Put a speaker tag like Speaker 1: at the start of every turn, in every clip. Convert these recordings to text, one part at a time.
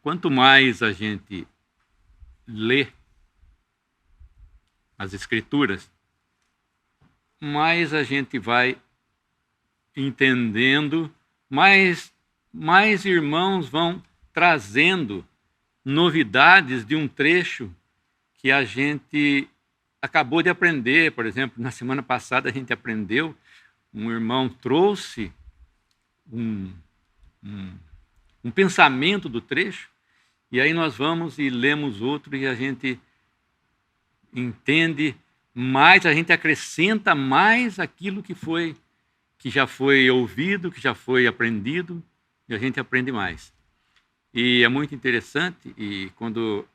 Speaker 1: quanto mais a gente lê as Escrituras, mais a gente vai entendendo, mais irmãos vão trazendo novidades de um trecho que a gente acabou de aprender. Por exemplo, na semana passada a gente aprendeu, um irmão trouxe um pensamento do trecho, e aí nós vamos e lemos outro e a gente entende mais, a gente acrescenta mais aquilo que já foi ouvido, que já foi aprendido, e a gente aprende mais. E é muito interessante, e quando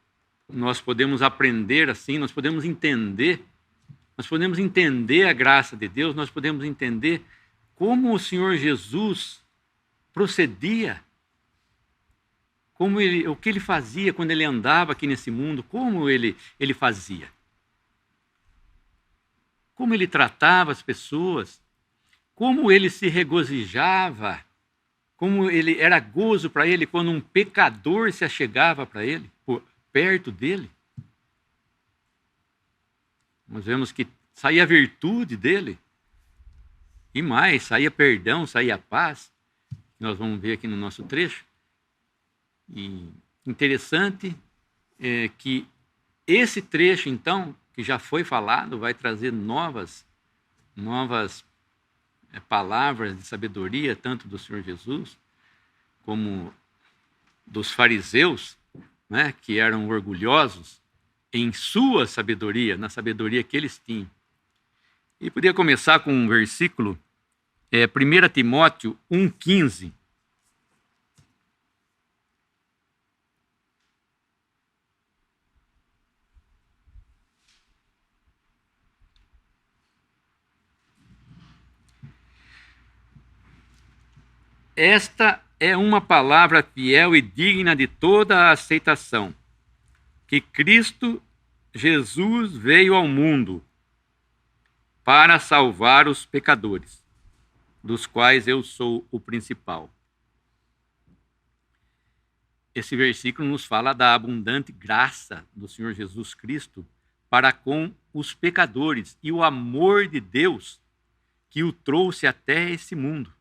Speaker 1: nós podemos aprender assim, nós podemos entender a graça de Deus, nós podemos entender como o Senhor Jesus procedia, o que ele fazia quando ele andava aqui nesse mundo, como ele fazia. Como ele tratava as pessoas, como ele se regozijava, como ele era gozo para ele quando um pecador se achegava para ele, perto dele. Nós vemos que saía a virtude dele, e mais, saía perdão, saía paz. Nós vamos ver aqui no nosso trecho. E interessante é que esse trecho, então, que já foi falado, vai trazer novas palavras de sabedoria, tanto do Senhor Jesus, como dos fariseus, né, que eram orgulhosos em sua sabedoria, na sabedoria que eles tinham. E podia começar com um versículo, 1 Timóteo 1,15. Esta é uma palavra fiel e digna de toda a aceitação, que Cristo Jesus veio ao mundo para salvar os pecadores, dos quais eu sou o principal. Esse versículo nos fala da abundante graça do Senhor Jesus Cristo para com os pecadores e o amor de Deus que o trouxe até esse mundo.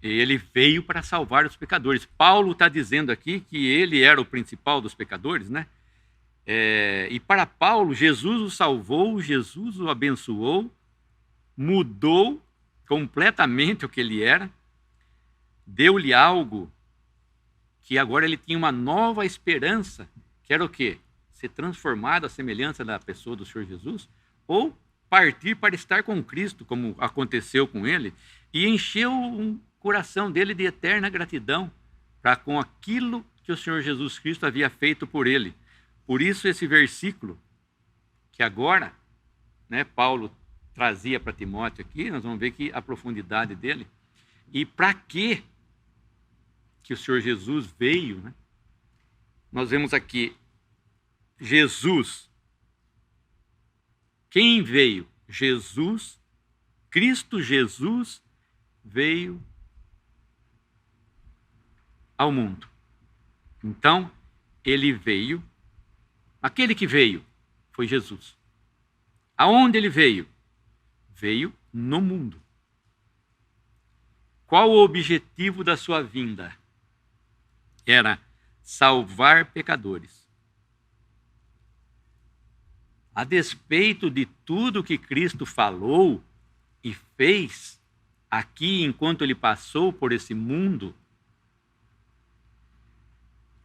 Speaker 1: Ele veio para salvar os pecadores. Paulo está dizendo aqui que ele era o principal dos pecadores, né? E para Paulo, Jesus o salvou, Jesus o abençoou, mudou completamente o que ele era, deu-lhe algo que agora ele tinha uma nova esperança, que era o quê? Ser transformado à semelhança da pessoa do Senhor Jesus, ou partir para estar com Cristo, como aconteceu com ele, e encheu um coração dele de eterna gratidão para com aquilo que o Senhor Jesus Cristo havia feito por ele. Por isso esse versículo, que agora, né, Paulo trazia para Timóteo aqui, nós vamos ver que a profundidade dele. E para que o Senhor Jesus veio, né? Nós vemos aqui, Jesus. Quem veio? Jesus, Cristo Jesus veio ao mundo. Então, ele veio, aquele que veio foi Jesus. Aonde ele veio? Veio no mundo. Qual o objetivo da sua vinda? Era salvar pecadores. A despeito de tudo que Cristo falou e fez aqui enquanto ele passou por esse mundo,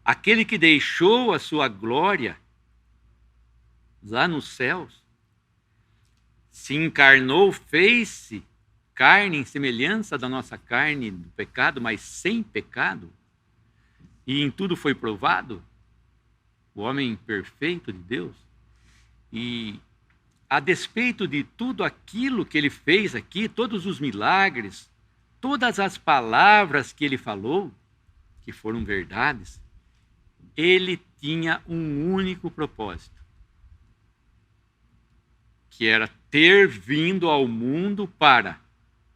Speaker 1: aquele que deixou a sua glória lá nos céus, se encarnou, fez-se carne em semelhança da nossa carne do pecado, mas sem pecado, e em tudo foi provado, o homem perfeito de Deus. E a despeito de tudo aquilo que ele fez aqui, todos os milagres, todas as palavras que ele falou, que foram verdades, ele tinha um único propósito, que era ter vindo ao mundo para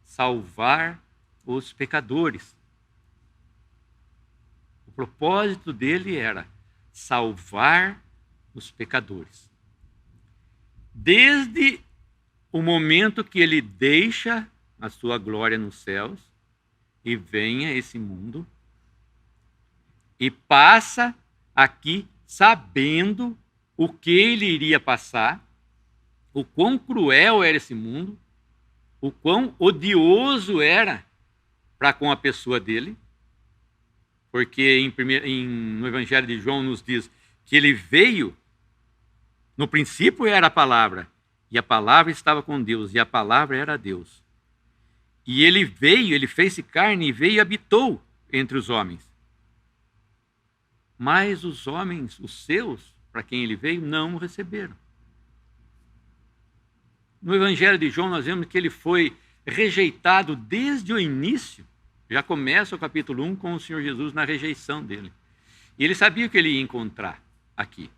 Speaker 1: salvar os pecadores. O propósito dele era salvar os pecadores. Desde o momento que ele deixa a sua glória nos céus e vem a esse mundo e passa aqui sabendo o que ele iria passar, o quão cruel era esse mundo, o quão odioso era para com a pessoa dele, porque no Evangelho de João nos diz que ele veio, no princípio era a palavra, e a palavra estava com Deus, e a palavra era Deus. E ele veio, ele fez-se carne e veio e habitou entre os homens. Mas os homens, os seus, para quem ele veio, não o receberam. No Evangelho de João nós vemos que ele foi rejeitado desde o início. Já começa o capítulo 1 com o Senhor Jesus na rejeição dele. E ele sabia o que ele ia encontrar aqui.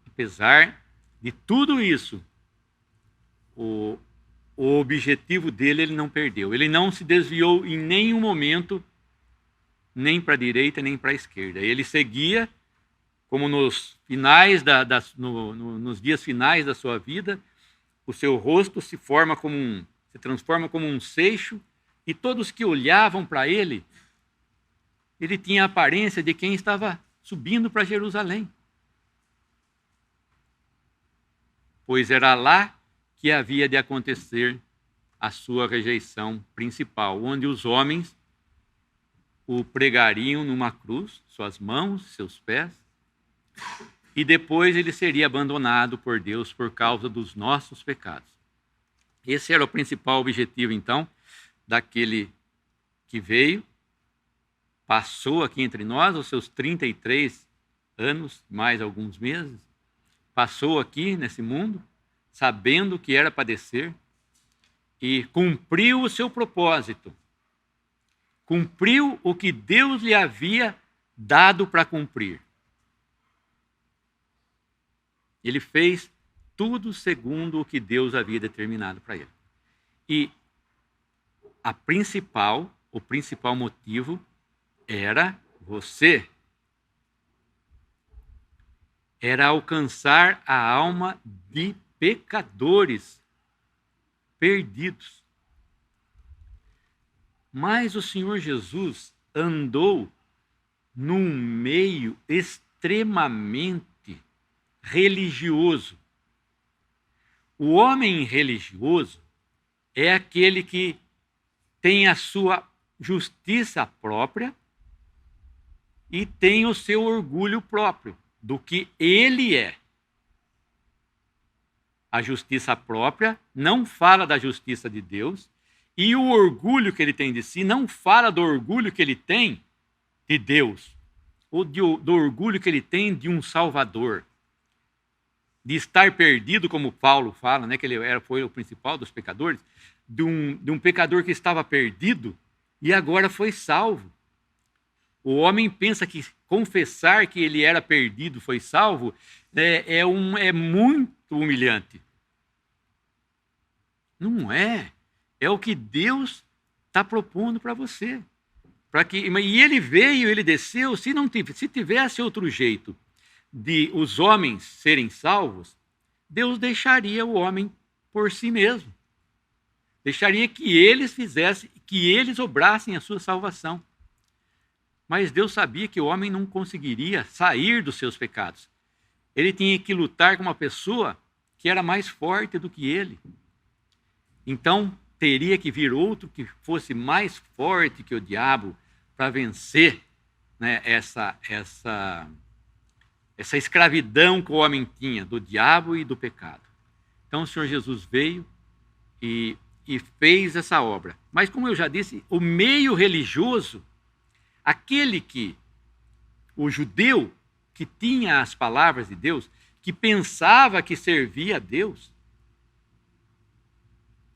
Speaker 1: Apesar de tudo isso, o objetivo dele ele não perdeu. Ele não se desviou em nenhum momento, nem para a direita, nem para a esquerda. Ele seguia, como nos finais nos dias finais da sua vida, o seu rosto se transforma como um seixo, e todos que olhavam para ele, ele tinha a aparência de quem estava subindo para Jerusalém. Pois era lá que havia de acontecer a sua rejeição principal, onde os homens o pregariam numa cruz, suas mãos, seus pés, e depois ele seria abandonado por Deus por causa dos nossos pecados. Esse era o principal objetivo, então, daquele que veio, passou aqui entre nós, os seus 33 anos, mais alguns meses, passou aqui nesse mundo, sabendo que era padecer, e cumpriu o seu propósito. Cumpriu o que Deus lhe havia dado para cumprir. Ele fez tudo segundo o que Deus havia determinado para ele. E o principal motivo era você. Era alcançar a alma de pecadores perdidos. Mas o Senhor Jesus andou num meio extremamente religioso. O homem religioso é aquele que tem a sua justiça própria e tem o seu orgulho próprio do que ele é. A justiça própria não fala da justiça de Deus, e o orgulho que ele tem de si não fala do orgulho que ele tem de Deus, ou do orgulho que ele tem de um Salvador, de estar perdido, como Paulo fala, né, que ele foi o principal dos pecadores, de um pecador que estava perdido e agora foi salvo. O homem pensa que confessar que ele era perdido, foi salvo, é muito humilhante. Não é. É o que Deus está propondo para você. E ele veio, ele desceu. Se tivesse outro jeito de os homens serem salvos, Deus deixaria o homem por si mesmo. Deixaria que eles fizessem, que eles obrassem a sua salvação. Mas Deus sabia que o homem não conseguiria sair dos seus pecados. Ele tinha que lutar com uma pessoa que era mais forte do que ele. Então, teria que vir outro que fosse mais forte que o diabo para vencer, né, essa escravidão que o homem tinha do diabo e do pecado. Então, o Senhor Jesus veio e fez essa obra. Mas, como eu já disse, o meio religioso, o judeu que tinha as palavras de Deus, que pensava que servia a Deus,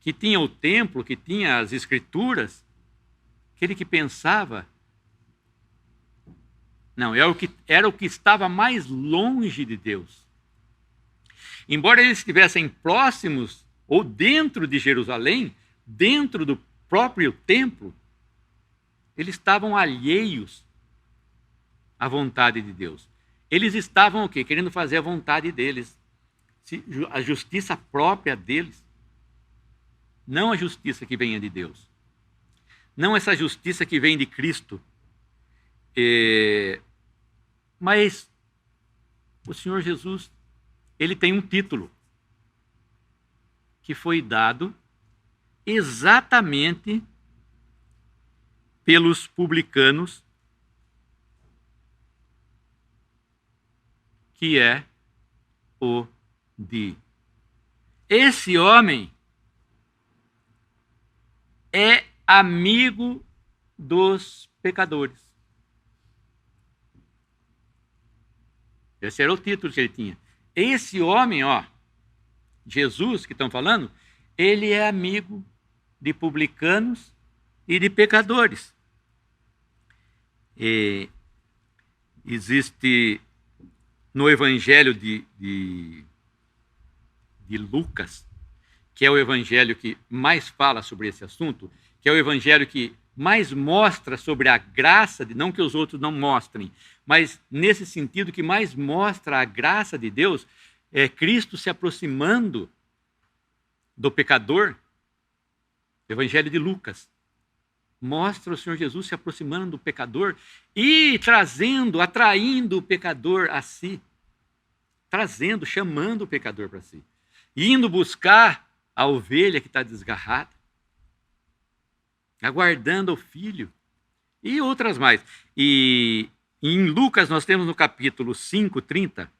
Speaker 1: que tinha o templo, que tinha as escrituras, aquele que pensava, não, era o que estava mais longe de Deus. Embora eles estivessem próximos ou dentro de Jerusalém, dentro do próprio templo, eles estavam alheios a vontade de Deus. Eles estavam o quê? Querendo fazer a vontade deles, a justiça própria deles. Não a justiça que venha de Deus. Não essa justiça que vem de Cristo. Mas o Senhor Jesus, ele tem um título que foi dado exatamente pelos publicanos, que é o de: esse homem é amigo dos pecadores. Esse era o título que ele tinha. Esse homem, ó, Jesus, que estão falando, ele é amigo de publicanos e de pecadores. Existe no Evangelho de Lucas, que é o evangelho que mais fala sobre esse assunto, que é o evangelho que mais mostra sobre a graça, não que os outros não mostrem, mas nesse sentido que mais mostra a graça de Deus, é Cristo se aproximando do pecador. O Evangelho de Lucas mostra o Senhor Jesus se aproximando do pecador e atraindo o pecador a si, chamando o pecador para si, indo buscar a ovelha que está desgarrada, aguardando o filho, e outras mais. E em Lucas nós temos no capítulo 5, 30,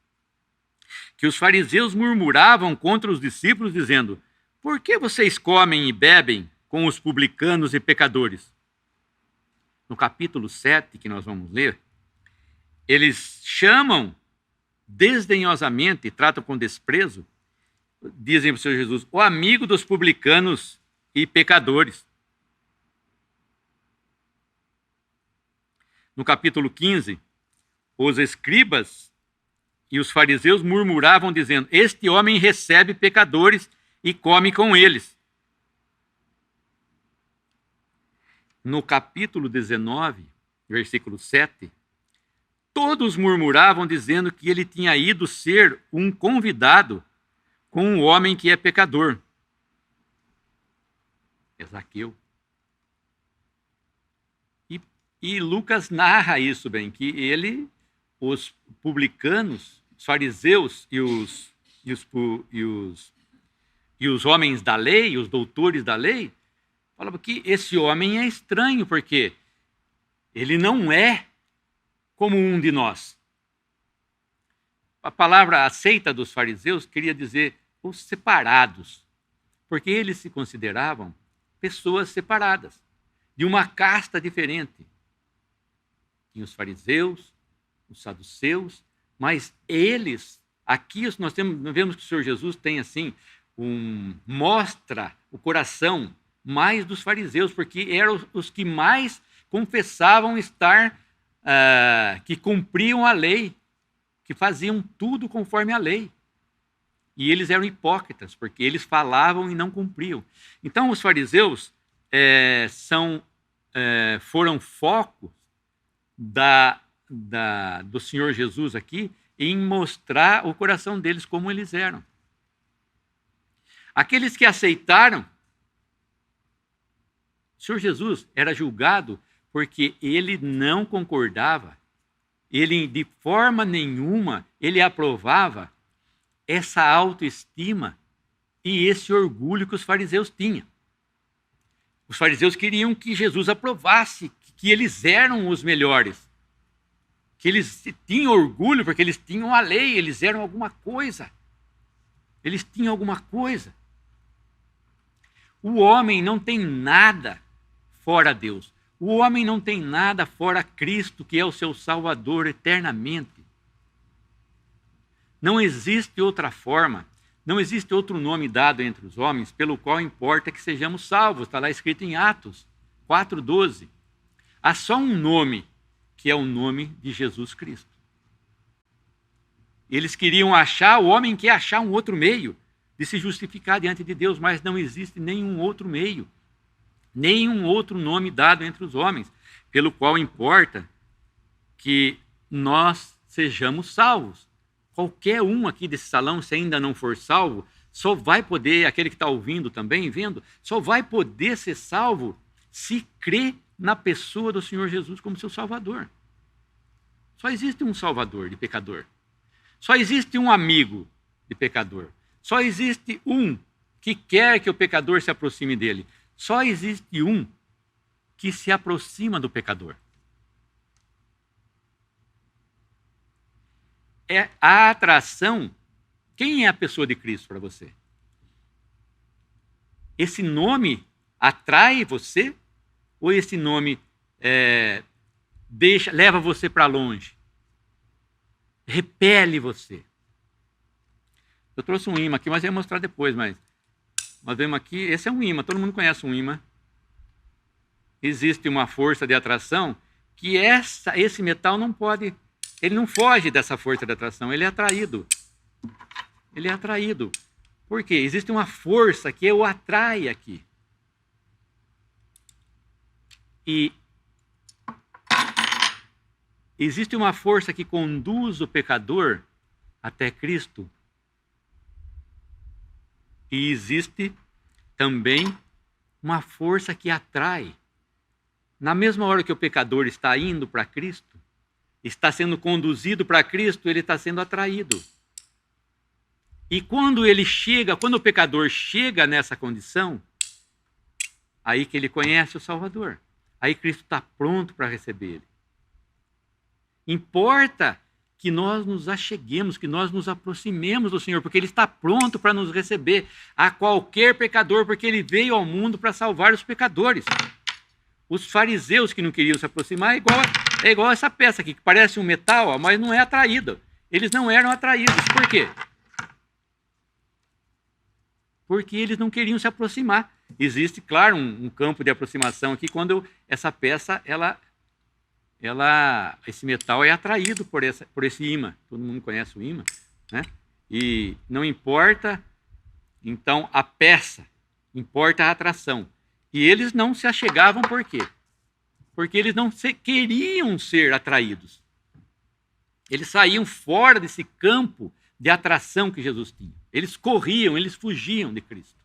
Speaker 1: que os fariseus murmuravam contra os discípulos, dizendo: por que vocês comem e bebem com os publicanos e pecadores? No capítulo 7, que nós vamos ler, eles chamam desdenhosamente, tratam com desprezo, dizem para o Senhor Jesus, o amigo dos publicanos e pecadores. No capítulo 15, os escribas e os fariseus murmuravam, dizendo: este homem recebe pecadores e come com eles. No capítulo 19, versículo 7, todos murmuravam, dizendo que ele tinha ido ser um convidado com um homem que é pecador. É Zaqueu. E Lucas narra isso bem, que os publicanos, os fariseus e os homens da lei, os doutores da lei, falavam que esse homem é estranho, porque ele não é como um de nós. A palavra aceita dos fariseus queria dizer os separados, porque eles se consideravam pessoas separadas, de uma casta diferente. Tinha os fariseus, os saduceus, mas eles, aqui nós vemos que o Senhor Jesus tem assim, mostra o coração mais dos fariseus, porque eram os que mais confessavam estar, que cumpriam a lei, que faziam tudo conforme a lei. E eles eram hipócritas, porque eles falavam e não cumpriam. Então, os fariseus foram foco do Senhor Jesus aqui em mostrar o coração deles como eles eram. Aqueles que aceitaram, o Senhor Jesus era julgado porque ele não concordava, ele de forma nenhuma ele aprovava essa autoestima e esse orgulho que os fariseus tinham. Os fariseus queriam que Jesus aprovasse que eles eram os melhores, que eles tinham orgulho porque eles tinham a lei, eles eram alguma coisa. Eles tinham alguma coisa. O homem não tem nada fora Deus. O homem não tem nada fora Cristo, que é o seu Salvador eternamente. Não existe outra forma, não existe outro nome dado entre os homens pelo qual importa que sejamos salvos. Está lá escrito em Atos 4:12. Há só um nome, que é o nome de Jesus Cristo. Eles queriam achar, o homem quer achar um outro meio de se justificar diante de Deus, mas não existe nenhum outro meio, nenhum outro nome dado entre os homens, pelo qual importa que nós sejamos salvos. Qualquer um aqui desse salão, se ainda não for salvo, só vai poder, aquele que está ouvindo também, vendo, só vai poder ser salvo se crê na pessoa do Senhor Jesus como seu Salvador. Só existe um Salvador de pecador. Só existe um amigo de pecador. Só existe um que quer que o pecador se aproxime dele. Só existe um que se aproxima do pecador. É a atração. Quem é a pessoa de Cristo para você? Esse nome atrai você? Ou esse nome leva você para longe? Repele você? Eu trouxe um imã aqui, mas eu ia mostrar depois, mas nós vemos aqui, esse é um imã, todo mundo conhece um imã. Existe uma força de atração que esse metal não pode, ele não foge dessa força de atração, ele é atraído. Ele é atraído. Por quê? Existe uma força que o atrai aqui. E existe uma força que conduz o pecador até Cristo. E existe também uma força que atrai. Na mesma hora que o pecador está indo para Cristo, está sendo conduzido para Cristo, ele está sendo atraído. E quando o pecador chega nessa condição, aí que ele conhece o Salvador. Aí Cristo está pronto para receber ele. Importa que nós nos acheguemos, que nós nos aproximemos do Senhor, porque Ele está pronto para nos receber a qualquer pecador, porque Ele veio ao mundo para salvar os pecadores. Os fariseus que não queriam se aproximar é igual essa peça aqui, que parece um metal, mas não é atraída. Eles não eram atraídos. Por quê? Porque eles não queriam se aproximar. Existe, claro, um campo de aproximação aqui, quando essa peça, esse metal é atraído por esse ímã. Todo mundo conhece o ímã, né? E não importa, então, a peça, importa a atração. E eles não se achegavam por quê? Porque eles não queriam ser atraídos. Eles saíam fora desse campo de atração que Jesus tinha. Eles corriam, eles fugiam de Cristo.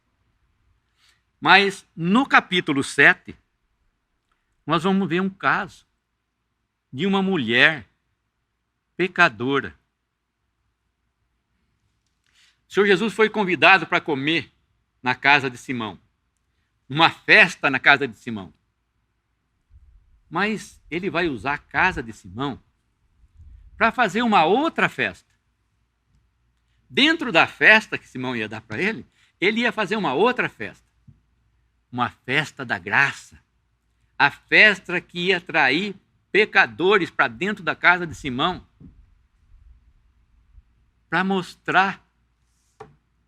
Speaker 1: Mas no capítulo 7, nós vamos ver um caso de uma mulher pecadora. O Senhor Jesus foi convidado para comer na casa de Simão. Uma festa na casa de Simão. Mas ele vai usar a casa de Simão para fazer uma outra festa. Dentro da festa que Simão ia dar para ele ia fazer uma outra festa. Uma festa da graça. A festa que ia atrair pecadores para dentro da casa de Simão, para mostrar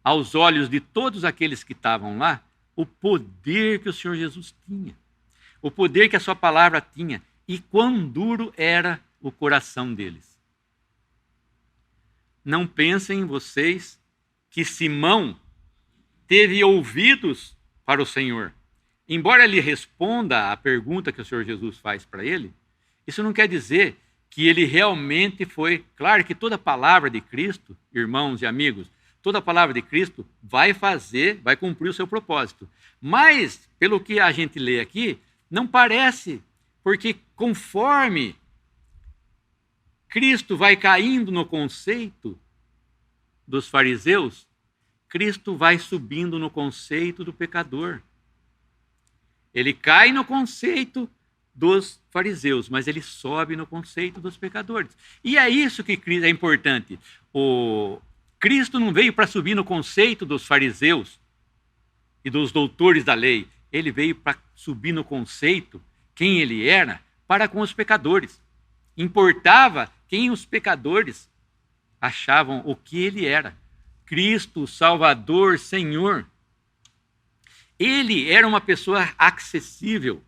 Speaker 1: aos olhos de todos aqueles que estavam lá o poder que o Senhor Jesus tinha, o poder que a sua palavra tinha e quão duro era o coração deles. Não pensem vocês que Simão teve ouvidos para o Senhor. Embora ele responda à pergunta que o Senhor Jesus faz para ele, isso não quer dizer que ele realmente foi... Claro que toda palavra de Cristo, irmãos e amigos, toda palavra de Cristo vai cumprir o seu propósito. Mas, pelo que a gente lê aqui, não parece, porque conforme Cristo vai caindo no conceito dos fariseus, Cristo vai subindo no conceito do pecador. Ele cai no conceito dos fariseus, mas ele sobe no conceito dos pecadores. E é isso que é importante. Cristo não veio para subir no conceito dos fariseus e dos doutores da lei. Ele veio para subir no conceito, quem ele era, para com os pecadores. Importava quem os pecadores achavam o que ele era. Cristo, Salvador, Senhor. Ele era uma pessoa acessível,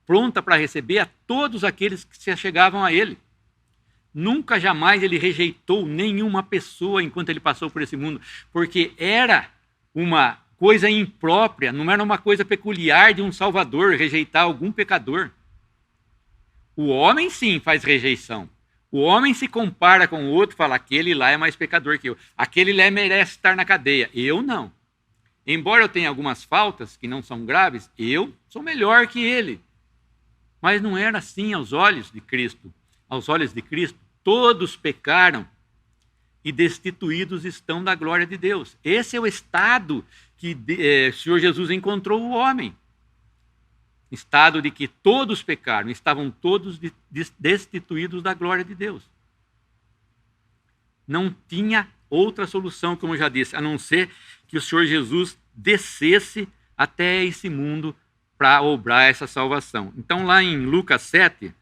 Speaker 1: pronta para receber a todos aqueles que se achegavam a ele. Nunca, jamais ele rejeitou nenhuma pessoa enquanto ele passou por esse mundo, porque era uma coisa imprópria, não era uma coisa peculiar de um Salvador rejeitar algum pecador. O homem, sim, faz rejeição. O homem se compara com o outro e fala, aquele lá é mais pecador que eu. Aquele lá merece estar na cadeia. Eu não. Embora eu tenha algumas faltas que não são graves, eu sou melhor que ele. Mas não era assim aos olhos de Cristo. Aos olhos de Cristo, todos pecaram e destituídos estão da glória de Deus. Esse é o estado que o Senhor Jesus encontrou o homem. Estado de que todos pecaram, estavam todos destituídos da glória de Deus. Não tinha outra solução, como eu já disse, a não ser que o Senhor Jesus descesse até esse mundo para obrar essa salvação. Então, lá em Lucas 7,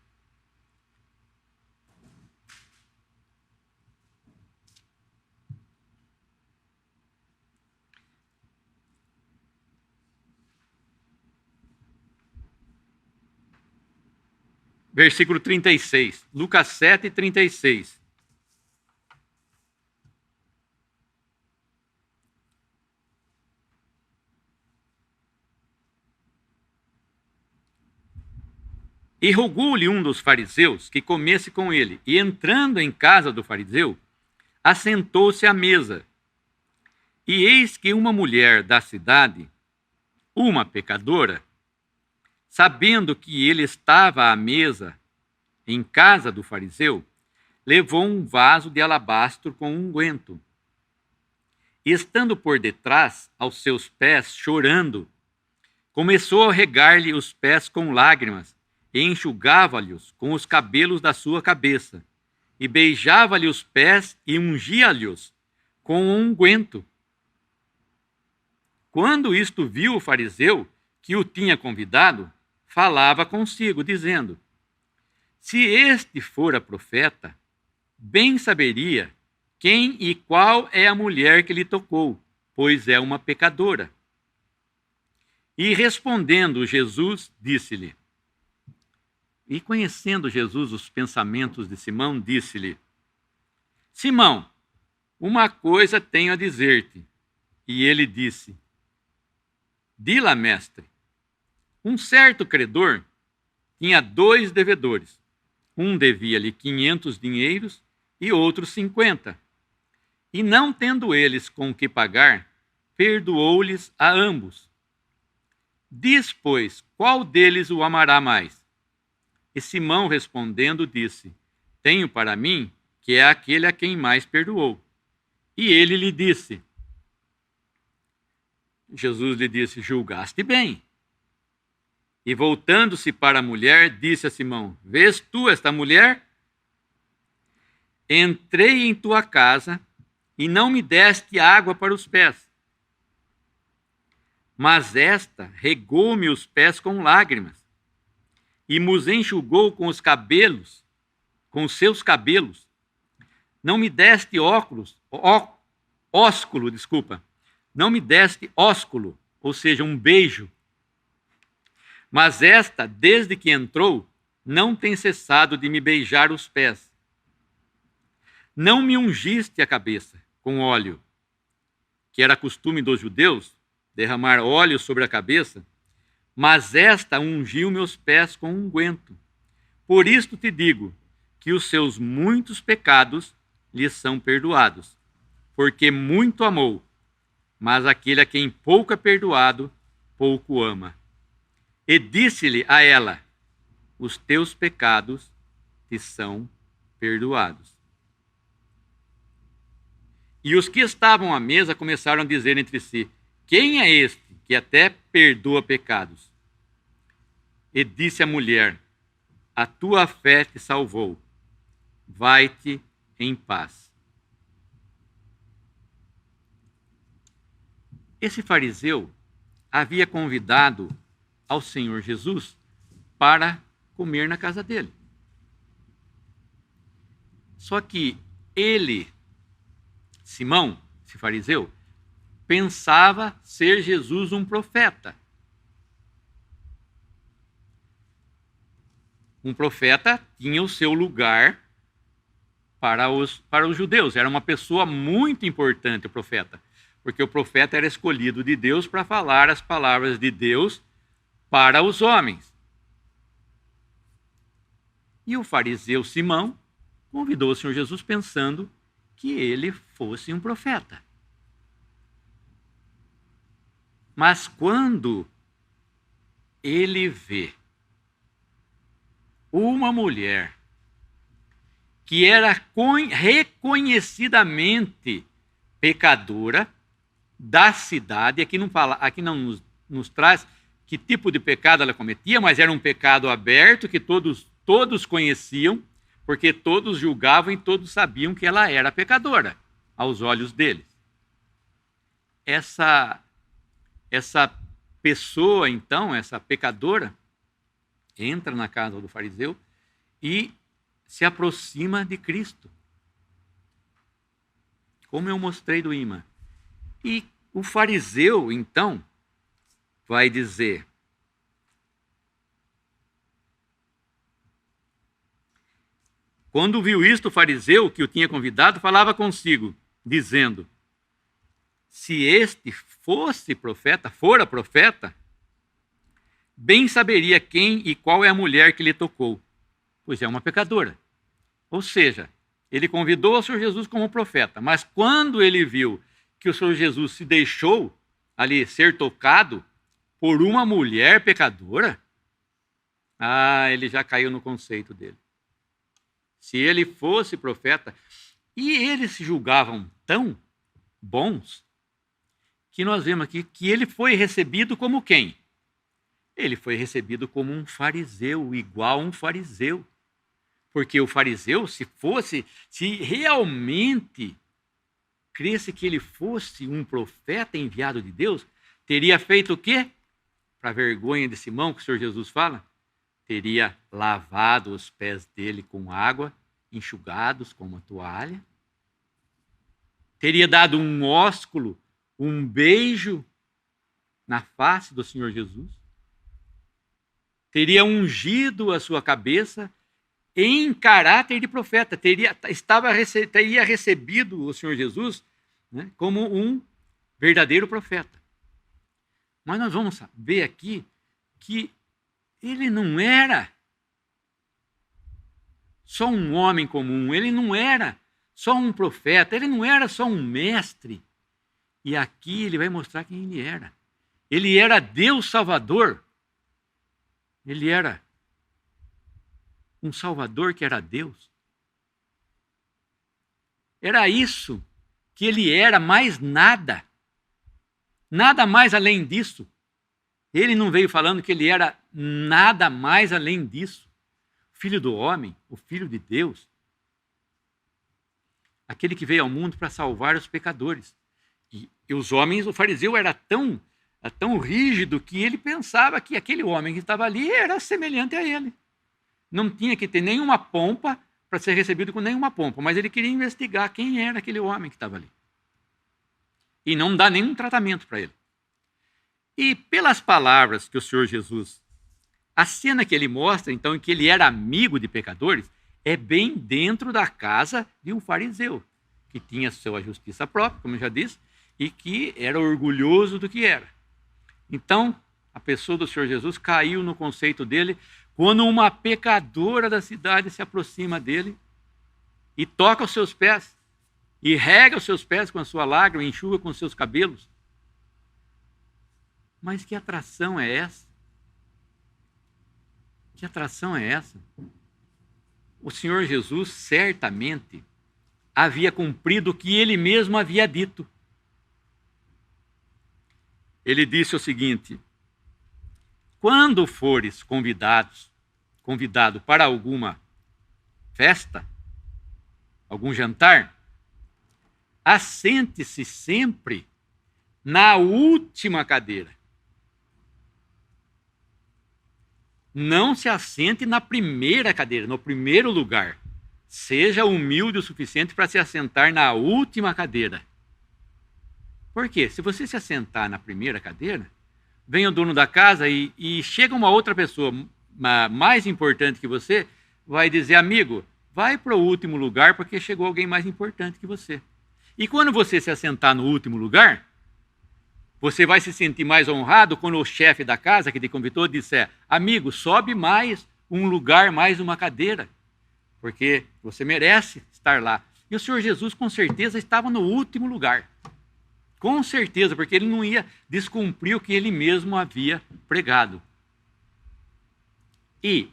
Speaker 1: versículo 36. Lucas 7, 36. E rogou-lhe um dos fariseus que comesse com ele. E entrando em casa do fariseu, assentou-se à mesa. E eis que uma mulher da cidade, uma pecadora, sabendo que ele estava à mesa em casa do fariseu, levou um vaso de alabastro com unguento. E estando por detrás, aos seus pés, chorando, começou a regar-lhe os pés com lágrimas, e enxugava-lhes com os cabelos da sua cabeça, e beijava-lhe os pés e ungia-lhes com um unguento. Quando isto viu o fariseu, que o tinha convidado, falava consigo, dizendo, se este fora profeta, bem saberia quem e qual é a mulher que lhe tocou, pois é uma pecadora. E respondendo Jesus, disse-lhe, e conhecendo Jesus os pensamentos de Simão, disse-lhe, Simão, uma coisa tenho a dizer-te. E ele disse, di-la, mestre. Um certo credor tinha 2 devedores. Um devia-lhe 500 dinheiros e outro 50. E não tendo eles com que pagar, perdoou-lhes a ambos. Diz, pois, qual deles o amará mais? E Simão respondendo disse, tenho para mim que é aquele a quem mais perdoou. E ele lhe disse, Jesus lhe disse, julgaste bem. E voltando-se para a mulher, disse a Simão, vês tu esta mulher? Entrei em tua casa e não me deste água para os pés. Mas esta regou-me os pés com lágrimas e nos enxugou com os cabelos, com os seus cabelos. Não me deste não me deste ósculo, ou seja, um beijo. Mas esta, desde que entrou, não tem cessado de me beijar os pés. Não me ungiste a cabeça com óleo, que era costume dos judeus, derramar óleo sobre a cabeça, mas esta ungiu meus pés com unguento. Por isto te digo que os seus muitos pecados lhe são perdoados, porque muito amou, mas aquele a quem pouco é perdoado, pouco ama. E disse-lhe a ela, os teus pecados te são perdoados. E os que estavam à mesa começaram a dizer entre si, quem é este que até perdoa pecados? E disse a mulher, a tua fé te salvou, vai-te em paz. Esse fariseu havia convidado ao Senhor Jesus para comer na casa dele. Só que ele, Simão, esse fariseu, pensava ser Jesus um profeta. Um profeta tinha o seu lugar para os judeus. Era uma pessoa muito importante, o profeta. Porque o profeta era escolhido de Deus para falar as palavras de Deus para os homens. E o fariseu Simão convidou o Senhor Jesus pensando que ele fosse um profeta. Mas quando ele vê uma mulher que era reconhecidamente pecadora da cidade, aqui não fala, aqui não nos traz que tipo de pecado ela cometia, mas era um pecado aberto que todos conheciam, porque todos julgavam e todos sabiam que ela era pecadora aos olhos deles. Essa pessoa, então, essa pecadora, entra na casa do fariseu e se aproxima de Cristo. Como eu mostrei do imã. E o fariseu, então, vai dizer: quando viu isto, o fariseu que o tinha convidado falava consigo, dizendo: se este fora profeta, bem saberia quem e qual é a mulher que lhe tocou, pois é uma pecadora. Ou seja, ele convidou o Senhor Jesus como profeta, mas quando ele viu que o Senhor Jesus se deixou ali ser tocado por uma mulher pecadora, ele já caiu no conceito dele. Se ele fosse profeta, e eles se julgavam tão bons, que nós vemos aqui que ele foi recebido como quem? Ele foi recebido como um fariseu, igual a um fariseu. Porque o fariseu, se realmente cresse que ele fosse um profeta enviado de Deus, teria feito o quê? Para a vergonha de Simão, que o Senhor Jesus fala, teria lavado os pés dele com água, enxugados com uma toalha, teria dado um ósculo, um beijo na face do Senhor Jesus, teria ungido a sua cabeça em caráter de profeta, teria recebido o Senhor Jesus, né, como um verdadeiro profeta. Mas nós vamos ver aqui que ele não era só um homem comum, ele não era só um profeta, ele não era só um mestre. E aqui ele vai mostrar quem ele era. Ele era Deus Salvador. Ele era um Salvador que era Deus. Era isso que ele era, mais nada. Nada mais além disso. Ele não veio falando que ele era nada mais além disso. Filho do homem, o Filho de Deus. Aquele que veio ao mundo para salvar os pecadores. E os homens, o fariseu era tão rígido que ele pensava que aquele homem que estava ali era semelhante a ele. Não tinha que ter nenhuma pompa para ser recebido com nenhuma pompa, mas ele queria investigar quem era aquele homem que estava ali. E não dar nenhum tratamento para ele. E pelas palavras que o Senhor Jesus, a cena que ele mostra, então, em que ele era amigo de pecadores, é bem dentro da casa de um fariseu, que tinha sua justiça própria, como eu já disse, e que era orgulhoso do que era. Então, a pessoa do Senhor Jesus caiu no conceito dele quando uma pecadora da cidade se aproxima dele e toca os seus pés, e rega os seus pés com a sua lágrima, e enxuga com os seus cabelos. Mas que atração é essa? Que atração é essa? O Senhor Jesus certamente havia cumprido o que ele mesmo havia dito. Ele disse o seguinte: quando fores convidado para alguma festa, algum jantar, assente-se sempre na última cadeira. Não se assente na primeira cadeira, no primeiro lugar. Seja humilde o suficiente para se assentar na última cadeira. Por quê? Se você se assentar na primeira cadeira, vem o dono da casa e chega uma outra pessoa mais importante que você, vai dizer: amigo, vai para o último lugar porque chegou alguém mais importante que você. E quando você se assentar no último lugar, você vai se sentir mais honrado quando o chefe da casa que te convidou disser: amigo, sobe mais um lugar, mais uma cadeira. porque você merece estar lá. E o Senhor Jesus, com certeza, estava no último lugar. Com certeza, porque ele não ia descumprir o que ele mesmo havia pregado. E,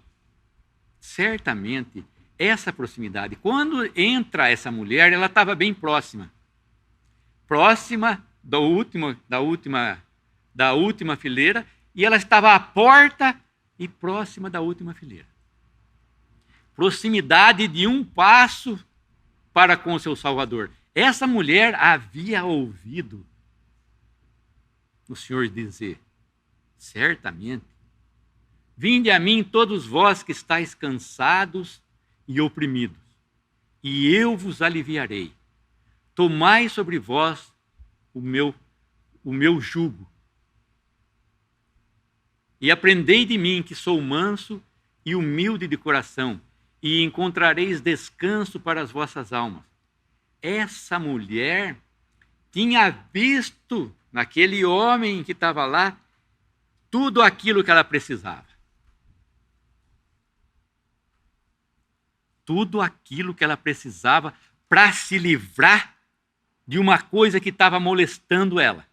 Speaker 1: certamente, essa proximidade, quando entra essa mulher, ela estava bem próxima. Próxima da última fileira, e ela estava à porta e próxima da última fileira. Proximidade de um passo para com o seu Salvador. Essa mulher havia ouvido o Senhor dizer, certamente, vinde a mim todos vós que estáis cansados e oprimidos, e eu vos aliviarei. Tomai sobre vós o meu jugo, e aprendei de mim, que sou manso e humilde de coração, e encontrareis descanso para as vossas almas. Essa mulher tinha visto naquele homem que estava lá tudo aquilo que ela precisava. Tudo aquilo que ela precisava para se livrar de uma coisa que estava molestando ela.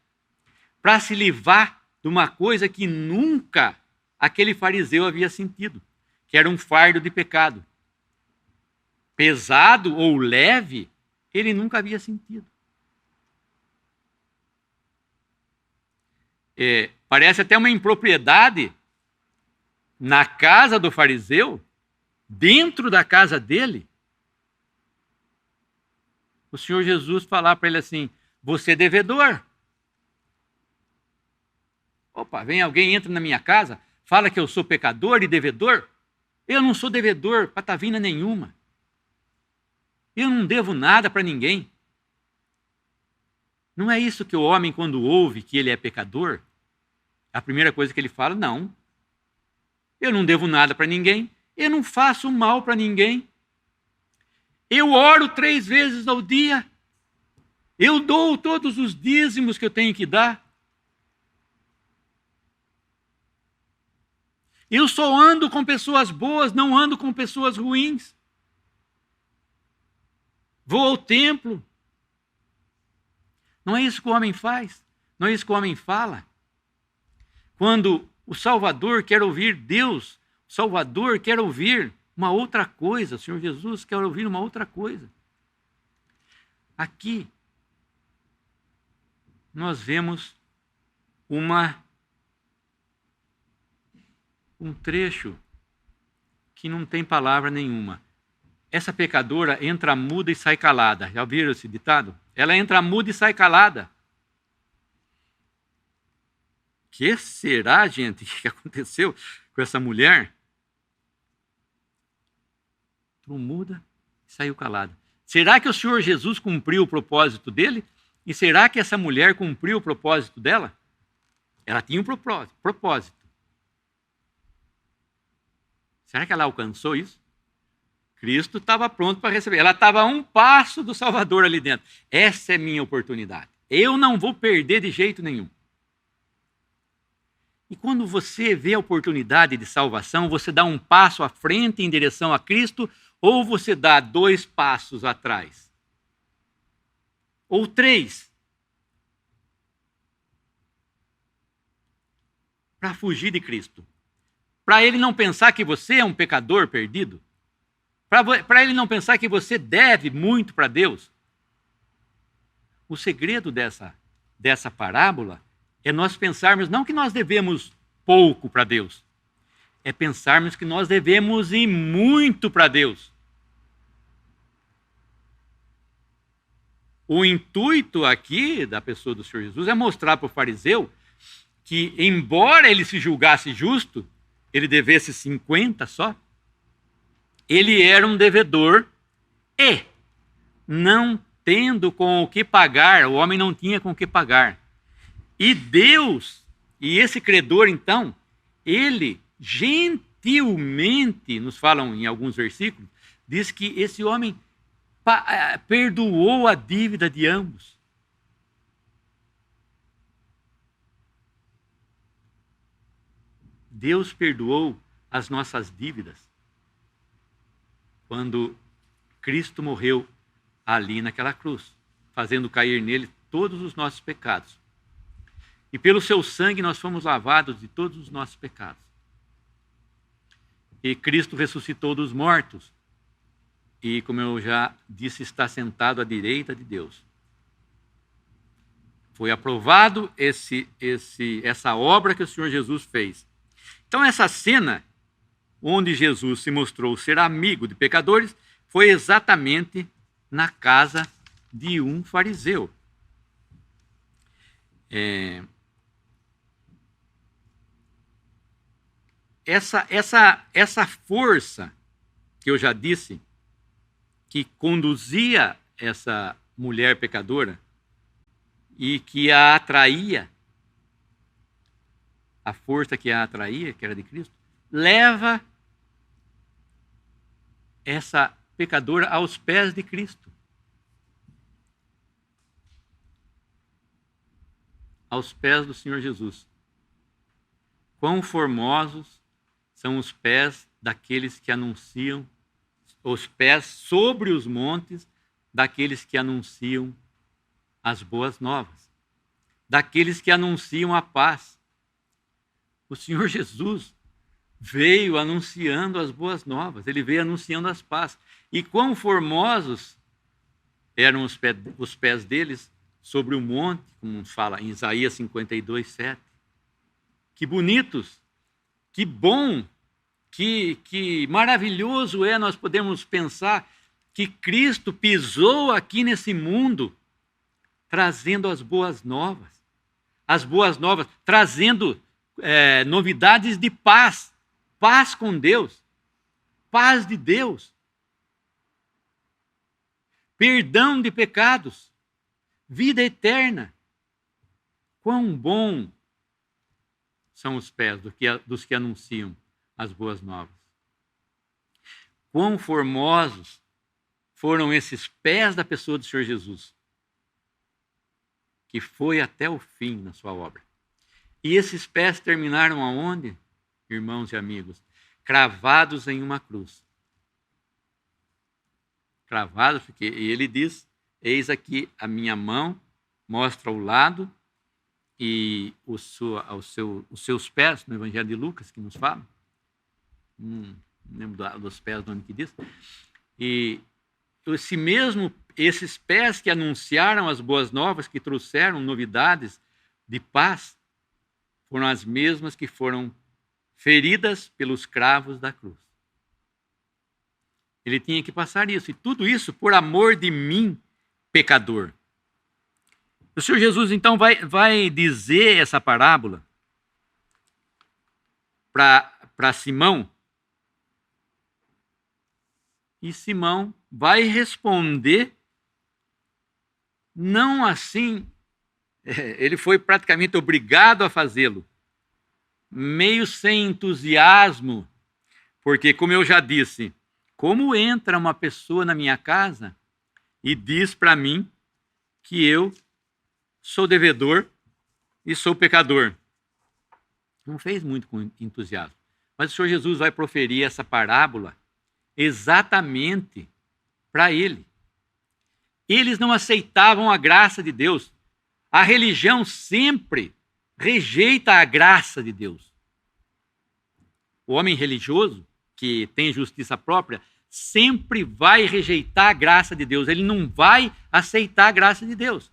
Speaker 1: Para se livrar de uma coisa que nunca aquele fariseu havia sentido, que era um fardo de pecado. Pesado ou leve, ele nunca havia sentido. Parece até uma impropriedade na casa do fariseu, dentro da casa dele, o Senhor Jesus falar para ele assim, você é devedor. Opa, vem alguém, entra na minha casa, fala que eu sou pecador e devedor. Eu não sou devedor patavina nenhuma. Eu não devo nada para ninguém. Não é isso que o homem, quando ouve que ele é pecador, a primeira coisa que ele fala, não. Eu não devo nada para ninguém. Eu não faço mal para ninguém. Eu oro 3 vezes ao dia. Eu dou todos os dízimos que eu tenho que dar. Eu só ando com pessoas boas, não ando com pessoas ruins. Vou ao templo. Não é isso que o homem faz. Não é isso que o homem fala. Quando o Salvador quer ouvir Deus, o Salvador quer ouvir uma outra coisa. O Senhor Jesus quer ouvir uma outra coisa. Aqui, nós vemos um trecho que não tem palavra nenhuma. Essa pecadora entra muda e sai calada. Já ouviram esse ditado? Ela entra muda e sai calada. O que será, gente, que aconteceu com essa mulher? Entrou muda e saiu calada. Será que o Senhor Jesus cumpriu o propósito dele? E será que essa mulher cumpriu o propósito dela? Ela tinha um propósito. Será que ela alcançou isso? Cristo estava pronto para receber. Ela estava a um passo do Salvador ali dentro. Essa é minha oportunidade. Eu não vou perder de jeito nenhum. E quando você vê a oportunidade de salvação, você dá um passo à frente em direção a Cristo, ou você dá 2 passos atrás? Ou 3? Para fugir de Cristo. Para ele não pensar que você é um pecador perdido. Para ele não pensar que você deve muito para Deus. O segredo dessa parábola é nós pensarmos não que nós devemos pouco para Deus, é pensarmos que nós devemos ir muito para Deus. O intuito aqui da pessoa do Senhor Jesus é mostrar para o fariseu que, embora ele se julgasse justo, ele devesse 50 só, ele era um devedor e, não tendo com o que pagar, o homem não tinha com o que pagar. E Deus, e esse credor, então, ele gentilmente, nos falam em alguns versículos, diz que esse homem perdoou a dívida de ambos. Deus perdoou as nossas dívidas. quando Cristo morreu ali naquela cruz, fazendo cair nele todos os nossos pecados. E pelo seu sangue nós fomos lavados de todos os nossos pecados. E Cristo ressuscitou dos mortos. E, como eu já disse, está sentado à direita de Deus. Foi aprovado essa obra que o Senhor Jesus fez. Então, essa cena, onde Jesus se mostrou ser amigo de pecadores, foi exatamente na casa de um fariseu. Essa força que eu já disse, que conduzia essa mulher pecadora e que a atraía, a força que a atraía, que era de Cristo, leva essa pecadora aos pés de Cristo. Aos pés do Senhor Jesus. Quão formosos são os pés daqueles que anunciam, os pés sobre os montes daqueles que anunciam as boas novas, daqueles que anunciam a paz. O Senhor Jesus veio anunciando as boas novas, ele veio anunciando as paz. E quão formosos eram os pés deles sobre o monte, como fala em Isaías 52, 7. Que bonitos, que bom, que maravilhoso é nós podemos pensar que Cristo pisou aqui nesse mundo trazendo as boas novas, trazendo novidades de paz, paz com Deus, paz de Deus, perdão de pecados, vida eterna. Quão bom são os pés dos que anunciam as boas novas. Quão formosos foram esses pés da pessoa do Senhor Jesus, que foi até o fim na sua obra. E esses pés terminaram aonde, irmãos e amigos? Cravados em uma cruz. Cravados, porque ele diz, eis aqui a minha mão, mostra o lado, e os seus pés, no Evangelho de Lucas, que nos fala, não lembro dos pés, do nome que diz, e esses pés que anunciaram as boas novas, que trouxeram novidades de paz, foram as mesmas que foram feridas pelos cravos da cruz. Ele tinha que passar isso, e tudo isso por amor de mim, pecador. O Senhor Jesus, então, vai dizer essa parábola para Simão, e Simão vai responder, não assim, ele foi praticamente obrigado a fazê-lo, meio sem entusiasmo, porque, como eu já disse, como entra uma pessoa na minha casa e diz para mim que eu sou devedor e sou pecador? Não fez muito com entusiasmo. Mas o Senhor Jesus vai proferir essa parábola exatamente para ele. Eles não aceitavam a graça de Deus. A religião sempre rejeita a graça de Deus. O homem religioso, que tem justiça própria, sempre vai rejeitar a graça de Deus. Ele não vai aceitar a graça de Deus,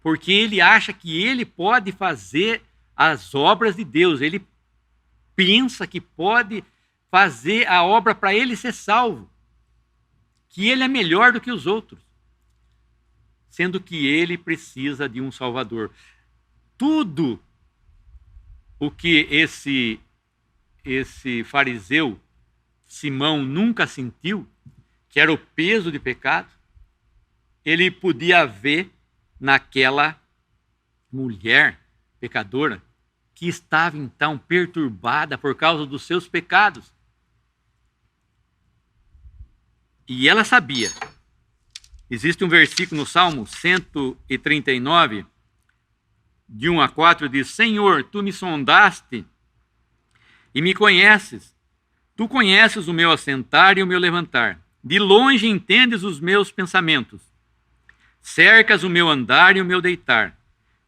Speaker 1: porque ele acha que ele pode fazer as obras de Deus. Ele pensa que pode fazer a obra para ele ser salvo, que ele é melhor do que os outros, sendo que ele precisa de um Salvador. Tudo o que esse fariseu, Simão, nunca sentiu, que era o peso de pecado, ele podia ver naquela mulher pecadora que estava então perturbada por causa dos seus pecados. E ela sabia. Existe um versículo no Salmo 139, de 1 a 4, diz: Senhor, tu me sondaste e me conheces. Tu conheces o meu assentar e o meu levantar. De longe entendes os meus pensamentos. Cercas o meu andar e o meu deitar.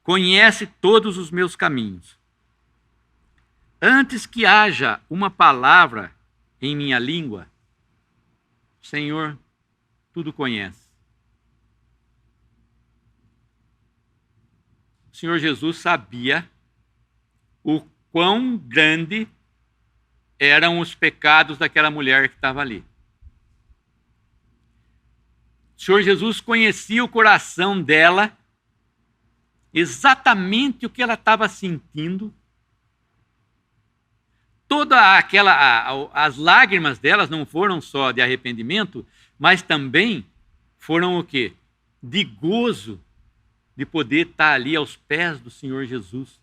Speaker 1: Conhece todos os meus caminhos. Antes que haja uma palavra em minha língua, Senhor, tudo conhece. O Senhor Jesus sabia o quão grande eram os pecados daquela mulher que estava ali. O Senhor Jesus conhecia o coração dela, exatamente o que ela estava sentindo. As lágrimas delas não foram só de arrependimento, mas também foram o quê? De gozo de poder estar ali aos pés do Senhor Jesus,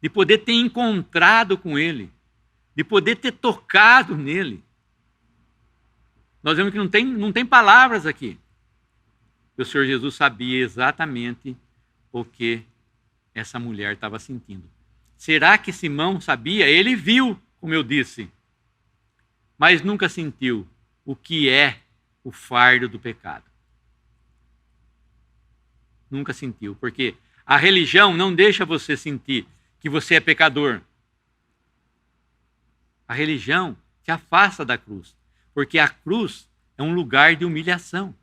Speaker 1: de poder ter encontrado com Ele, de poder ter tocado nele. Nós vemos que não tem palavras aqui. O Senhor Jesus sabia exatamente o que essa mulher estava sentindo. Será que Simão sabia? Ele viu, como eu disse, mas nunca sentiu o que é o fardo do pecado. Nunca sentiu, porque a religião não deixa você sentir que você é pecador. A religião te afasta da cruz, porque a cruz é um lugar de humilhação.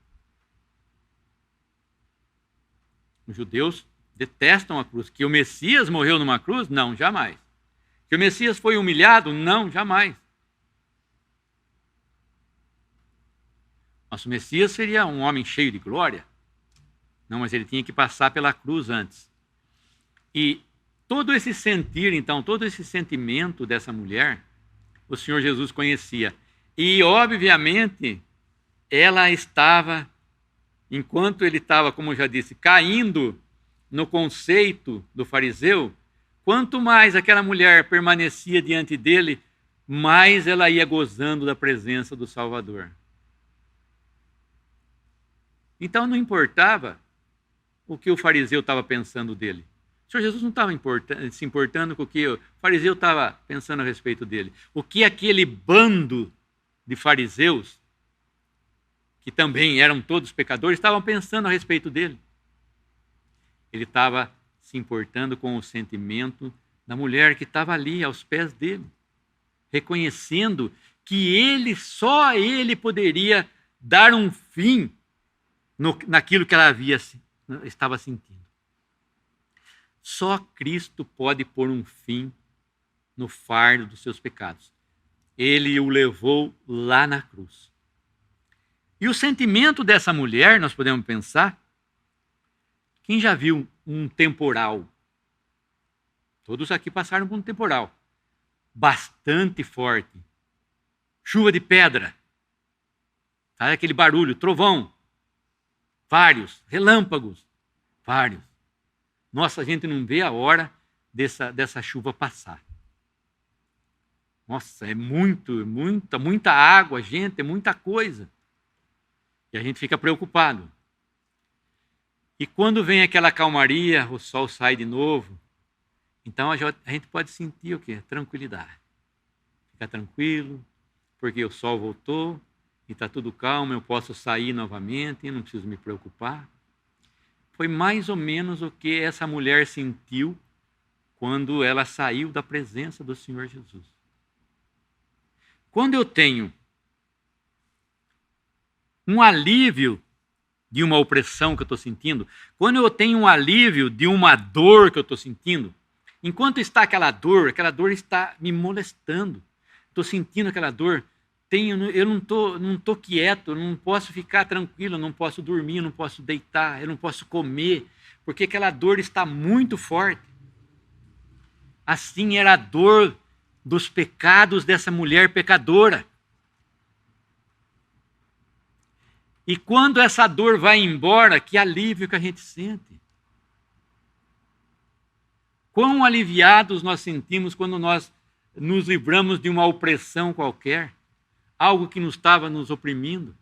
Speaker 1: Os judeus detestam a cruz. Que o Messias morreu numa cruz? Não, jamais. Que o Messias foi humilhado? Não, jamais. Nosso Messias seria um homem cheio de glória. Não, mas ele tinha que passar pela cruz antes. E todo esse sentir, então, todo esse sentimento dessa mulher, o Senhor Jesus conhecia. E, obviamente, ela estava, enquanto ele estava, como eu já disse, caindo no conceito do fariseu, quanto mais aquela mulher permanecia diante dele, mais ela ia gozando da presença do Salvador. Então não importava o que o fariseu estava pensando dele. O Senhor Jesus não estava se importando com o que o fariseu estava pensando a respeito dele. O que aquele bando de fariseus, que também eram todos pecadores, estavam pensando a respeito dele. Ele estava se importando com o sentimento da mulher que estava ali aos pés dele, reconhecendo que só ele poderia dar um fim naquilo que ela estava sentindo. Só Cristo pode pôr um fim no fardo dos seus pecados. Ele o levou lá na cruz. E o sentimento dessa mulher, nós podemos pensar, quem já viu um temporal? Todos aqui passaram por um temporal bastante forte. Chuva de pedra. Sabe aquele barulho, trovão. Vários, relâmpagos. Vários. Nossa, a gente não vê a hora dessa chuva passar. Nossa, é muita água, gente, é muita coisa. E a gente fica preocupado. E quando vem aquela calmaria, o sol sai de novo, então a gente pode sentir o quê? Tranquilidade. Fica tranquilo, porque o sol voltou e está tudo calmo, eu posso sair novamente, não preciso me preocupar. Foi mais ou menos o que essa mulher sentiu quando ela saiu da presença do Senhor Jesus. Quando eu tenho um alívio de uma opressão que eu estou sentindo, quando eu tenho um alívio de uma dor que eu estou sentindo, enquanto está aquela dor está me molestando, estou sentindo aquela dor, eu não estou quieto, eu não posso ficar tranquilo, eu não posso dormir, eu não posso deitar, eu não posso comer, porque aquela dor está muito forte. Assim era a dor dos pecados dessa mulher pecadora. E quando essa dor vai embora, que alívio que a gente sente. Quão aliviados nós sentimos quando nós nos livramos de uma opressão qualquer, algo que estava nos oprimindo,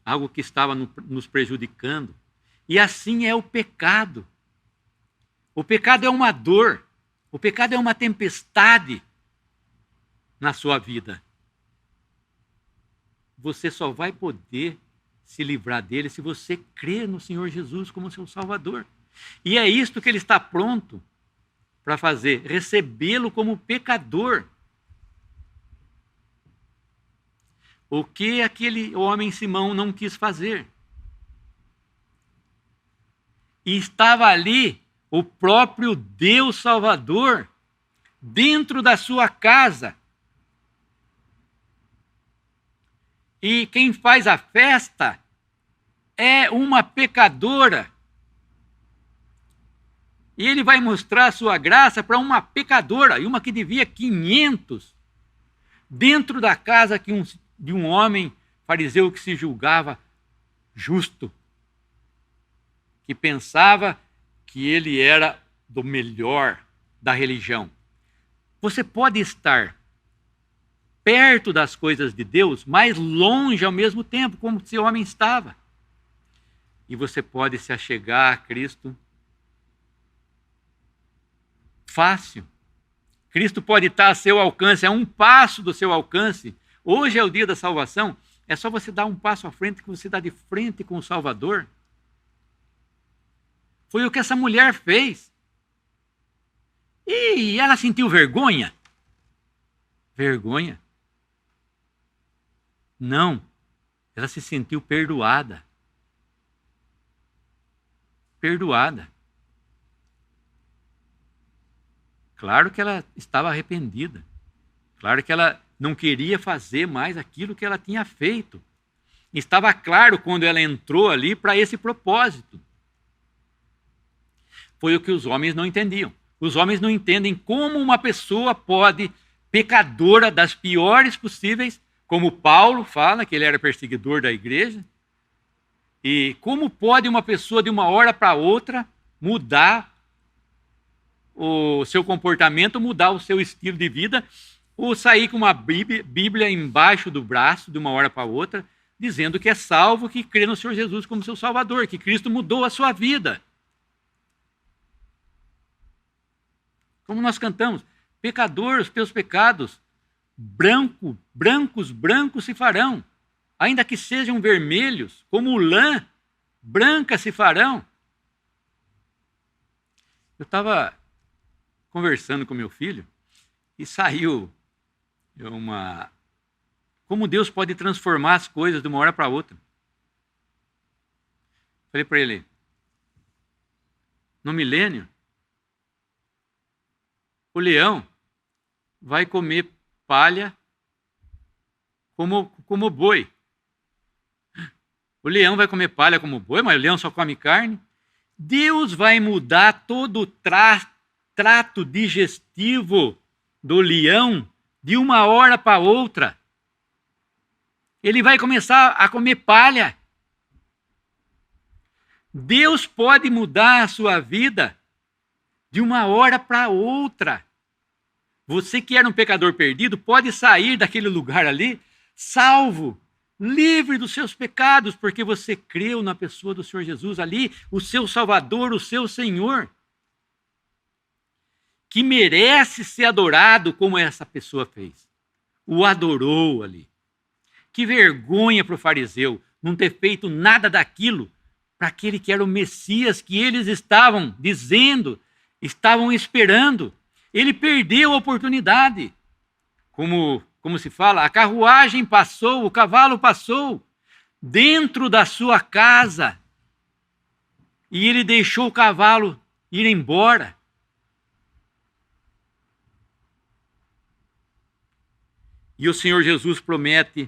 Speaker 1: algo que estava nos prejudicando. E assim é o pecado. O pecado é uma dor, o pecado é uma tempestade na sua vida. você só vai poder se livrar dele se você crer no Senhor Jesus como seu Salvador. E é isto que ele está pronto para fazer, recebê-lo como pecador. O que aquele homem Simão não quis fazer? E estava ali o próprio Deus Salvador dentro da sua casa. E quem faz a festa é uma pecadora. E ele vai mostrar a sua graça para uma pecadora, e uma que devia 500, dentro da casa de um homem fariseu que se julgava justo, que pensava que ele era do melhor da religião. Você pode estar perto das coisas de Deus, mas longe ao mesmo tempo, como esse homem estava. E você pode se achegar a Cristo fácil. Cristo pode estar a seu alcance, a um passo do seu alcance. Hoje é o dia da salvação, é só você dar um passo à frente, que você dá de frente com o Salvador. Foi o que essa mulher fez. E ela sentiu vergonha? Vergonha? Não. Ela se sentiu perdoada. Perdoada. Claro que ela estava arrependida. Claro que ela não queria fazer mais aquilo que ela tinha feito. Estava claro quando ela entrou ali para esse propósito. Foi o que os homens não entendiam. Os homens não entendem como uma pessoa pode, pecadora das piores possíveis, como Paulo fala, que ele era perseguidor da igreja, e como pode uma pessoa de uma hora para outra mudar o seu comportamento, mudar o seu estilo de vida, ou sair com uma Bíblia embaixo do braço de uma hora para outra, dizendo que é salvo, que crê no Senhor Jesus como seu Salvador, que Cristo mudou a sua vida. Como nós cantamos, pecador, os teus pecados, brancos se farão, ainda que sejam vermelhos, como lã, branca se farão. Eu estava conversando com meu filho e saiu como Deus pode transformar as coisas de uma hora para outra. Falei para ele, no milênio, o leão vai comer palha como boi. O leão vai comer palha como boi, mas o leão só come carne. Deus vai mudar todo o trato digestivo do leão de uma hora para outra. Ele vai começar a comer palha. Deus pode mudar a sua vida de uma hora para outra. Você que era um pecador perdido pode sair daquele lugar ali salvo, livre dos seus pecados, porque você creu na pessoa do Senhor Jesus ali, o seu Salvador, o seu Senhor, que merece ser adorado como essa pessoa fez. O adorou ali. Que vergonha para o fariseu não ter feito nada daquilo para aquele que era o Messias que eles estavam dizendo, estavam esperando. Ele perdeu a oportunidade. Como se fala, a carruagem passou, o cavalo passou dentro da sua casa e ele deixou o cavalo ir embora. E o Senhor Jesus promete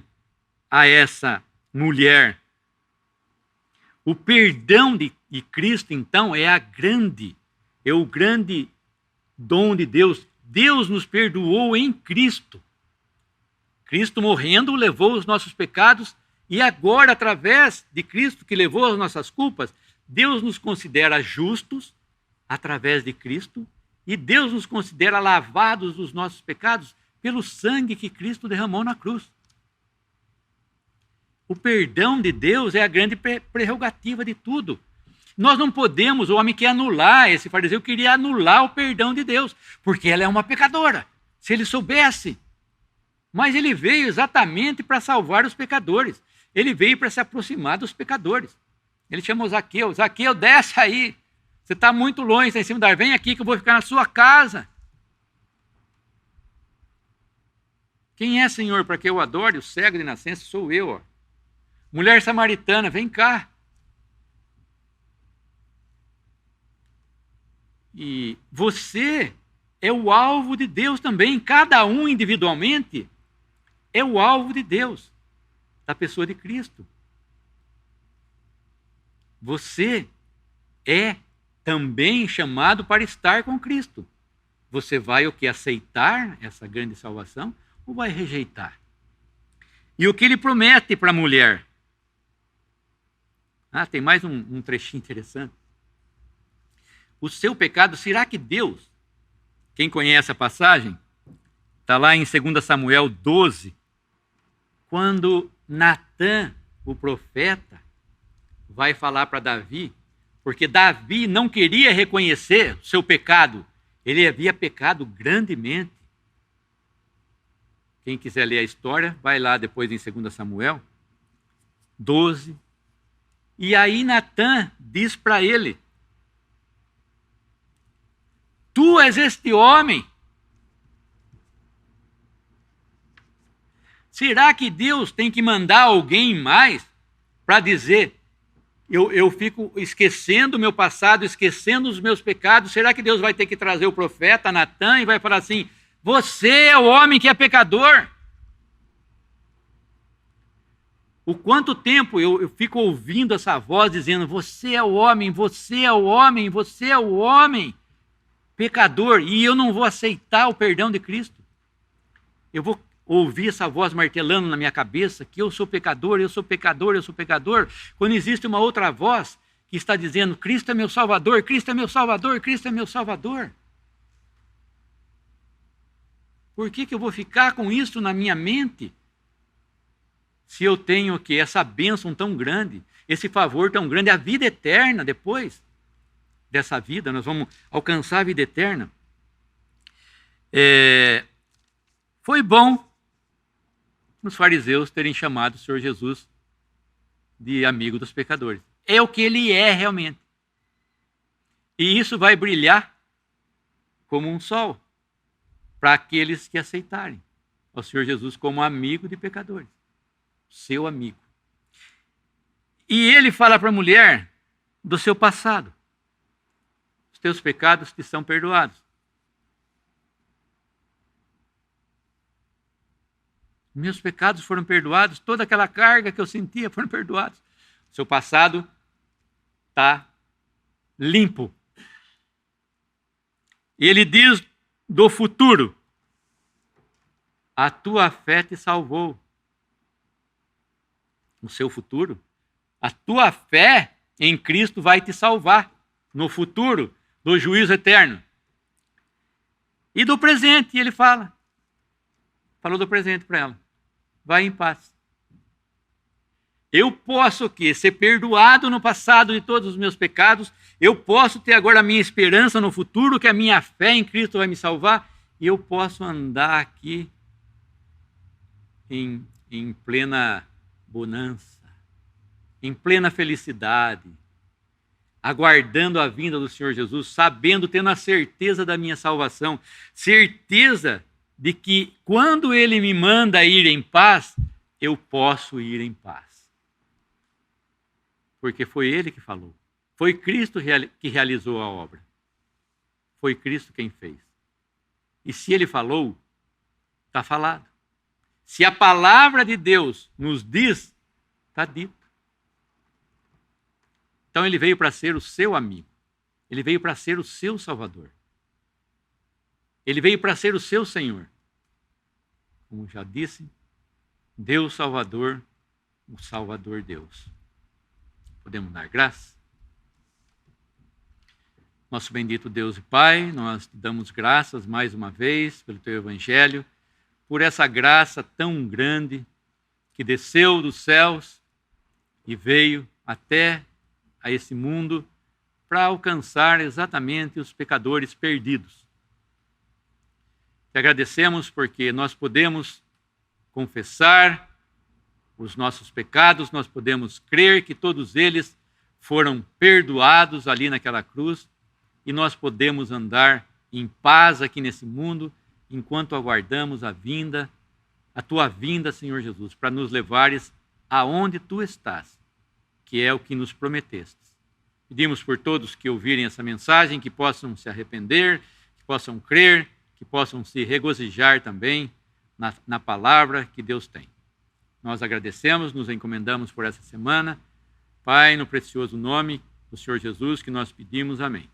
Speaker 1: a essa mulher o perdão de Cristo, então, é o grande dom de Deus. Deus nos perdoou em Cristo. Cristo morrendo levou os nossos pecados e agora, através de Cristo que levou as nossas culpas, Deus nos considera justos através de Cristo e Deus nos considera lavados dos nossos pecados pelo sangue que Cristo derramou na cruz. O perdão de Deus é a grande prerrogativa de tudo. Nós não podemos, o homem quer anular, esse fariseu queria anular o perdão de Deus, porque ela é uma pecadora. Se ele soubesse Mas ele veio exatamente para salvar os pecadores. Ele veio para se aproximar dos pecadores. Ele chamou Zaqueu. Zaqueu, desce aí. Você está muito longe, está em cima da árvore. Vem aqui que eu vou ficar na sua casa. Quem é, Senhor, para que eu adore? O cego de nascença sou eu. Ó. Mulher samaritana, vem cá. E você é o alvo de Deus também. Cada um individualmente é o alvo de Deus, da pessoa de Cristo. Você é também chamado para estar com Cristo. Você vai o que? Aceitar essa grande salvação ou vai rejeitar? E o que ele promete para a mulher? Tem mais um trechinho interessante. O seu pecado, será que Deus, quem conhece a passagem, está lá em 2 Samuel 12, quando Natã, o profeta, vai falar para Davi, porque Davi não queria reconhecer o seu pecado, ele havia pecado grandemente. Quem quiser ler a história, vai lá depois em 2 Samuel 12. E aí Natã diz para ele, tu és este homem. Será que Deus tem que mandar alguém mais para dizer, eu fico esquecendo o meu passado, esquecendo os meus pecados, será que Deus vai ter que trazer o profeta Natã e vai falar assim, você é o homem que é pecador? O quanto tempo eu fico ouvindo essa voz dizendo, você é o homem, você é o homem, você é o homem pecador, e eu não vou aceitar o perdão de Cristo. Eu vou ouvir essa voz martelando na minha cabeça que eu sou pecador, eu sou pecador, eu sou pecador, quando existe uma outra voz que está dizendo, Cristo é meu Salvador, Cristo é meu Salvador, Cristo é meu Salvador. Por que eu vou ficar com isso na minha mente? Se eu tenho que essa bênção tão grande, esse favor tão grande, a vida eterna depois dessa vida, nós vamos alcançar a vida eterna. Foi bom os fariseus terem chamado o Senhor Jesus de amigo dos pecadores. É o que ele é realmente. E isso vai brilhar como um sol para aqueles que aceitarem o Senhor Jesus como amigo de pecadores. Seu amigo. E ele fala para a mulher do seu passado. Os teus pecados te são perdoados. Meus pecados foram perdoados, toda aquela carga que eu sentia foram perdoados. O seu passado está limpo. E ele diz do futuro, a tua fé te salvou. No seu futuro, a tua fé em Cristo vai te salvar no futuro do juízo eterno. E do presente, ele falou do presente para ela. Vai em paz. Eu posso o quê? Ser perdoado no passado de todos os meus pecados, eu posso ter agora a minha esperança no futuro, que a minha fé em Cristo vai me salvar, e eu posso andar aqui em plena bonança, em plena felicidade, aguardando a vinda do Senhor Jesus, sabendo, tendo a certeza da minha salvação, certeza de que quando Ele me manda ir em paz, eu posso ir em paz. Porque foi Ele que falou. Foi Cristo que realizou a obra. Foi Cristo quem fez. E se Ele falou, está falado. Se a palavra de Deus nos diz, está dito. Então Ele veio para ser o seu amigo. Ele veio para ser o seu Salvador. Ele veio para ser o seu Senhor. Como já disse, Deus Salvador, o Salvador Deus. Podemos dar graça? Nosso bendito Deus e Pai, nós te damos graças mais uma vez pelo teu Evangelho, por essa graça tão grande que desceu dos céus e veio até a esse mundo para alcançar exatamente os pecadores perdidos. Te agradecemos porque nós podemos confessar os nossos pecados, nós podemos crer que todos eles foram perdoados ali naquela cruz e nós podemos andar em paz aqui nesse mundo enquanto aguardamos a tua vinda, Senhor Jesus, para nos levares aonde tu estás, que é o que nos prometestes. Pedimos por todos que ouvirem essa mensagem, que possam se arrepender, que possam crer, que possam se regozijar também na palavra que Deus tem. Nós agradecemos, nos encomendamos por essa semana. Pai, no precioso nome do Senhor Jesus, que nós pedimos. Amém.